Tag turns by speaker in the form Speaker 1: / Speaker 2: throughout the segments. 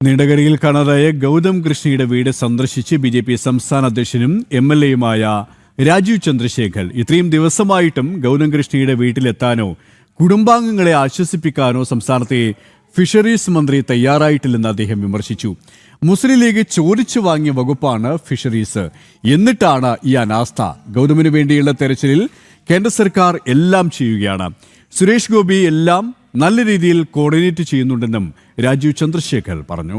Speaker 1: നീണ്ടകരയിൽ കാണാതായ ഗൗതം കൃഷ്ണയുടെ വീട് സന്ദർശിച്ച് ബി.ജെ.പി. സംസ്ഥാന അധ്യക്ഷനും എം.എൽ.എയുമായ രാജീവ് ചന്ദ്രശേഖർ ഇത്രയും ദിവസമായിട്ടും ഗൗതം കൃഷ്ണയുടെ വീട്ടിലെത്താനോ കുടുംബാംഗങ്ങളെ ആശ്വസിപ്പിക്കാനോ സംസ്ഥാനത്തെ ഫിഷറീസ് മന്ത്രി തയ്യാറായിട്ടില്ലെന്ന് അദ്ദേഹം വിമർശിച്ചു. മുസ്ലിം ലീഗ് ചോദിച്ചു വാങ്ങിയ വകുപ്പാണ് ഫിഷറീസ്. എന്നിട്ടാണ് ഈ അനാസ്ഥ. ഗൗതമിനു വേണ്ടിയുള്ള തെരച്ചിലിൽ കേന്ദ്ര സർക്കാർ എല്ലാം ചെയ്യുകയാണ്. സുരേഷ് ഗോപി എല്ലാം നല്ല രീതിയിൽ കോർഡിനേറ്റ് ചെയ്യുന്നുണ്ടെന്നും രാജീവ് ചന്ദ്രശേഖർ പറഞ്ഞു.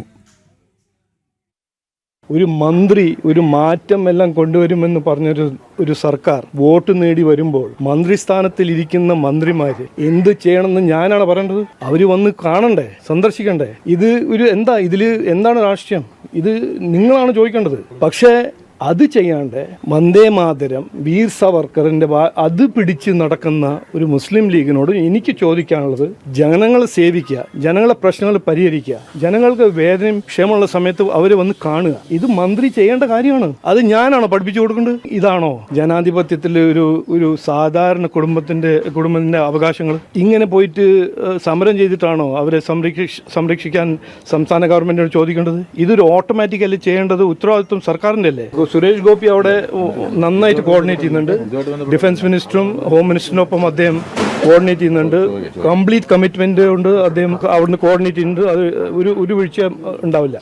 Speaker 2: ഒരു മന്ത്രി ഒരു മാറ്റം എല്ലാം കൊണ്ടുവരുമെന്ന് പറഞ്ഞൊരു സർക്കാർ വോട്ട് നേടി വരുമ്പോൾ മന്ത്രിസ്ഥാനത്തിൽ ഇരിക്കുന്ന മന്ത്രിമാര് എന്ത് ചെയ്യണമെന്ന് ഞാനാണ് പറയേണ്ടത്? അവര് വന്ന് കാണണ്ടേ, സന്ദർശിക്കണ്ടേ? ഇത് ഇതില് എന്താണ് രാഷ്ട്രീയം? ഇത് നിങ്ങളാണ് ചോദിക്കേണ്ടത്. പക്ഷേ അത് ചെയ്യാണ്ട് വന്ദേ മാതരം, വീർ സവർക്കറിന്റെ അത് പിടിച്ച് നടക്കുന്ന ഒരു മുസ്ലിം ലീഗിനോട് എനിക്ക് ചോദിക്കാനുള്ളത്, ജനങ്ങളെ സേവിക്കുക, ജനങ്ങളെ പ്രശ്നങ്ങൾ പരിഹരിക്കുക, ജനങ്ങൾക്ക് വേദനയും ക്ഷേമമുള്ള സമയത്ത് അവരെ വന്ന് കാണുക. ഇത് മന്ത്രി ചെയ്യേണ്ട കാര്യമാണ്. അത് ഞാനാണോ പഠിപ്പിച്ചു കൊടുക്കേണ്ടത്? ഇതാണോ ജനാധിപത്യത്തിൽ ഒരു സാധാരണ കുടുംബത്തിന്റെ അവകാശങ്ങൾ? ഇങ്ങനെ പോയിട്ട് സമരം ചെയ്തിട്ടാണോ അവരെ സംരക്ഷിക്കാൻ സംസ്ഥാന ഗവൺമെന്റിനോട് ചോദിക്കേണ്ടത്? ഇതൊരു ഓട്ടോമാറ്റിക്കലി ചെയ്യേണ്ടത് ഉത്തരവാദിത്വം സർക്കാരിന്റെ അല്ലേ? സുരേഷ് ഗോപി അവിടെ നന്നായിട്ട് കോർഡിനേറ്റ് ചെയ്യുന്നുണ്ട്. ഡിഫൻസ് മിനിസ്റ്ററും ഹോം മിനിസ്റ്ററിനൊപ്പം അദ്ദേഹം കോർഡിനേറ്റ് ചെയ്യുന്നുണ്ട്. കംപ്ലീറ്റ് കമ്മിറ്റ്മെന്റ് കൊണ്ട് അദ്ദേഹം അവിടുന്ന് കോർഡിനേറ്റ് ചെയ്യുന്നുണ്ട്. അത് ഒരു വീഴ്ച ഉണ്ടാവില്ല.